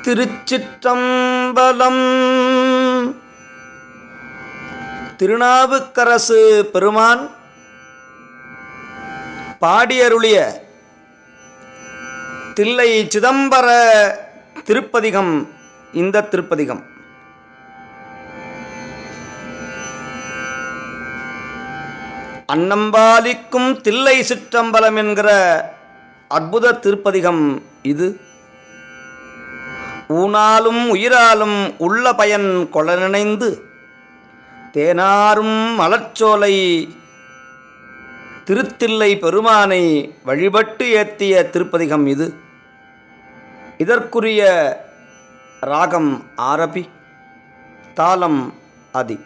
திருச்சிற்றம்பலம். திருநாவுக்கரசு பெருமான் பாடியருளிய தில்லை சிதம்பர திருப்பதிகம் இந்த திருப்பதிகம். அன்னம்பாலிக்கும் தில்லை சிற்றம்பலம் என்கிற அற்புத திருப்பதிகம் இது. ஊனாலும் உயிராலும் உள்ள பயன் கொள நினைந்து தேனாரும் மலர்ச்சோலை திருத்தில்லை பெருமானை வழிபட்டு ஏத்திய திருப்பதிகம் இது. இதற்குரிய ராகம் ஆரபி, தாளம் அதி.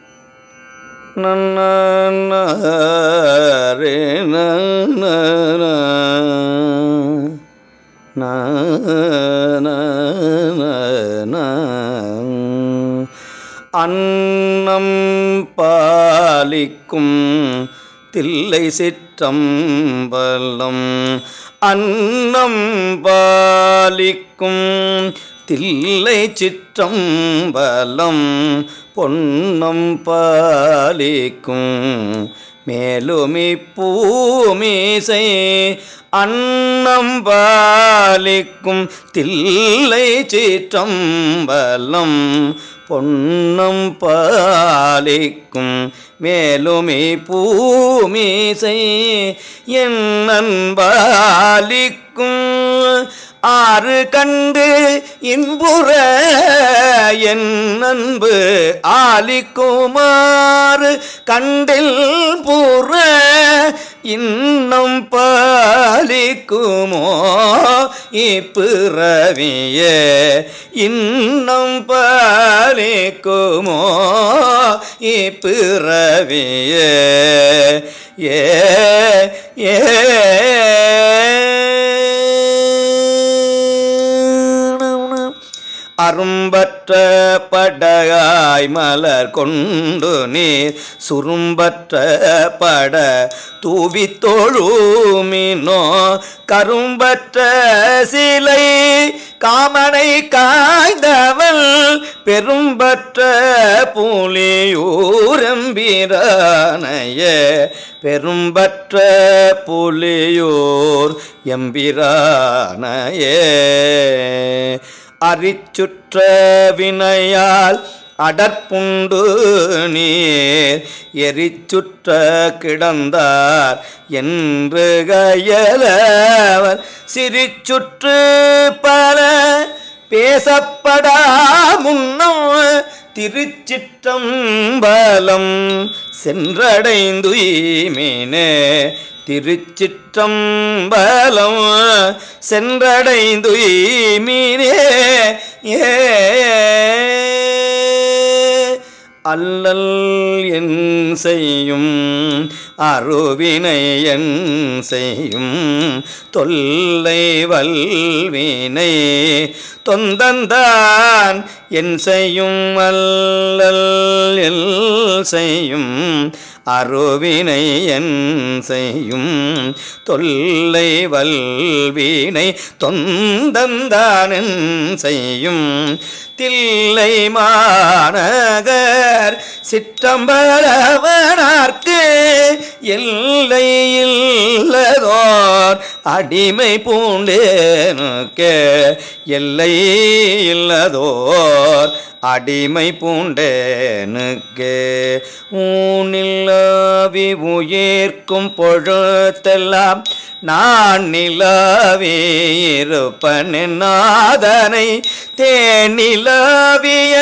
அன்னம் பாலிக்கும் தில்லை சிற்றம்பலம், அன்னம் பாலிக்கும் தில்லை சிற்றம்பலம், பொன்னம் பாலிக்கும் மேலுமி பூமிசை, அன்னம் பாலிக்கும் தில்லை சிற்றம்பலம், பொன்னம் பாலிக்கும் மேலுமி பூமிசை, என் அன்பாலிக்கும் ஆறு கண்டு இன்புற, என் அன்பு ஆலிக்குமாறு கண்டில் புற, இன்னம் பாலிக்குமோ இப்பிறவிய, இன்னம் பாலிக்குமோ இப்பிறவிய, ஏ ஏ அரும்பற்ற படகாய் மலர் கொண்டு நீர் சுரும்பற்ற பட தூவி தொழுமினோ, கரும்பற்ற சிலை காமனை காய்ந்தவள் பெரும்பற்ற புலியூரெம்பிரானைய, பெரும்பற்ற புலியூர் எம்பிரானையே, அரிச்சுற்ற வினையால் அடற்புண்டு நீர் எரிச்சுற்ற கிடந்தார் என்று கயலவர், சிரிச்சுற்று பல பேசப்படா முன்னம் திருச்சிற்றம்பலம் சென்றடைந்துய்மீனே, திருச்சிற்றம்பலம் சென்றடைந்துய்மீனே, ஏ அல்லல் என் செய்யும் அருவினை என் செய்யும் தொல்லை வல்வினை தொந்தந்தான் என் செய்யும் அல்லல் எல் செய்யும் அருவினை என் செய்யும் தொல்லை வல்வினை தொந்தந்தான் என் செய்யும் தில்லை மாநகர் சிற்றம்பலவனார்க்கு எல்லை இல்லதோர் அடிமை பூண்டேனுக்கு, எல்லை இல்லதோர் அடிமை பூண்டேனுக்கு, ஊனில்லாவி உயிர்க்கும் பொழுத்தெல்லாம் நான் நிலாவி இருப்பனாதனை தேனிலாவிய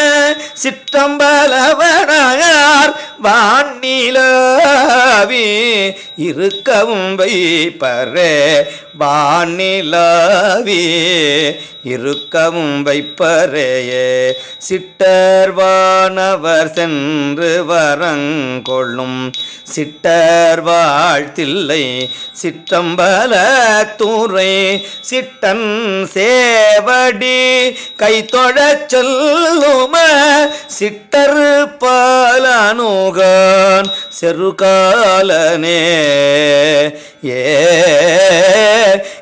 சிற்றம்பலவனார் வானிலாவி இருக்கவும் வைப்பரே, வானிலாவி இருக்கவும் வைப்பரையே, சிட்டர்வானவர் சென்று வரங்கொள்ளும் சிட்டர் வாழ்த்தில்லை சிற்றம்பலத்துறை, சிட்டன் சேவடி கைத்தொழச் செல்லும சிட்டர்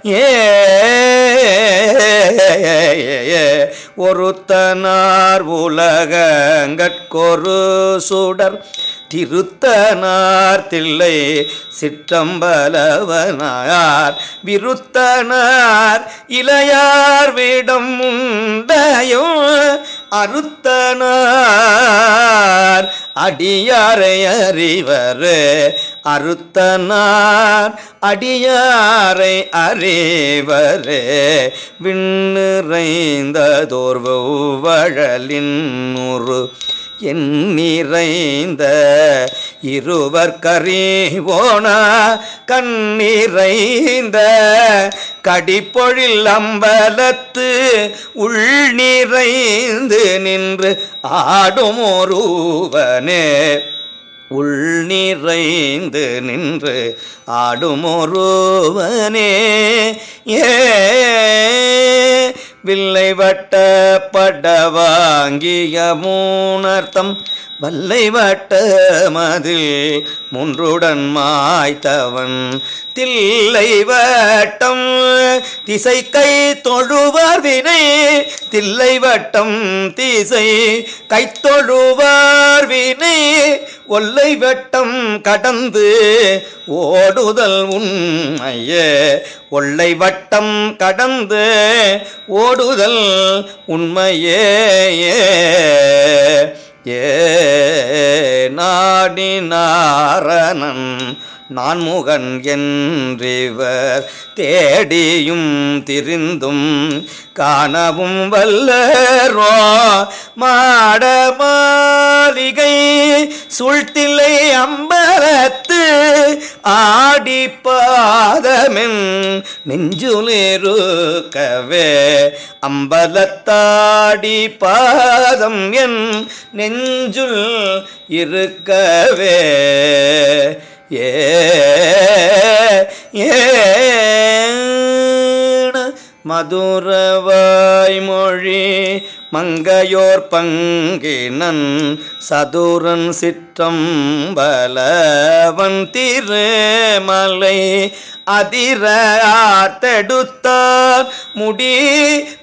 ஏ ஒருத்தனார் உலகங்கட்கொரு சுடர் திருத்தனார் தில்லை சிற்றம்பலவனார் விருத்தனார் இளையார் விடம் உண்டையும் அருத்தனார் அடியாரை அறிவர் அருத்தனார் அடியாரை அறிவர் விண்ணிறைந்ததோர் வழலின் நூறு எண்ணிறைந்த இருவர் கறிவோன கண்ணிறைந்த கடிப்பொழில் அம்பலத்து உள் நிறைந்து நின்று ஆடும் ஒருவனே உள் நிறைந்து நின்று ஆடும் ஒருவனே ஏ வில்லை வட்ட படவாங்கிய மூணர்த்தம் வல்லை வட்ட மதில் முன்றுடன் மாய்த்தவன் தில்லை வட்டம் திசை கை தொழுவார் வினை தில்லை வட்டம் திசை கை தொழுவார் வினை ஒல்லை வட்டம் கடந்து ஓடுதல் உண்மையே ஒல்லை வட்டம் கடந்து ஓடுதல் உண்மையே ஏ நாடி நாரணன் நான்முகன் என்றிவர் தேடியும் திரிந்தும் காணவும் வல்லரோ மாட மாளிகை சூழ்த்தில்லை அம்பலத்து ஆடி பாதமென் நெஞ்சுலிருக்கவே அம்பலத்தாடி பாதம் என் நெஞ்சுள் இருக்கவே ஏ மதுரவாய் மொழி மங்கையோர் பங்கினன் சதுரன் சிற்றம்பலவன் திருமலை அதிர ஆர்த்தெடுத்தார் முடி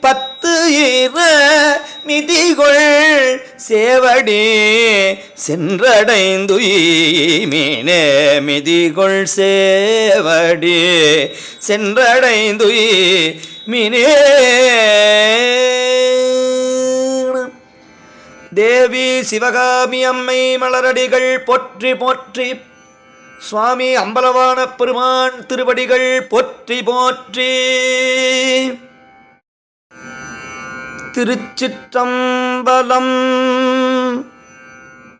10 மிதிகொள் சேவடி சென்றடைந்துயிமீனே மிதிகொள் சேவடி சென்றடைந்துயிமீனே தேவி சிவகாமி அம்மை மலரடிகள் போற்றி போற்றி சுவாமி அம்பலவான பெருமான் திருவடிகள் போற்றி போற்றி. திருச்சிற்றம்பலம்.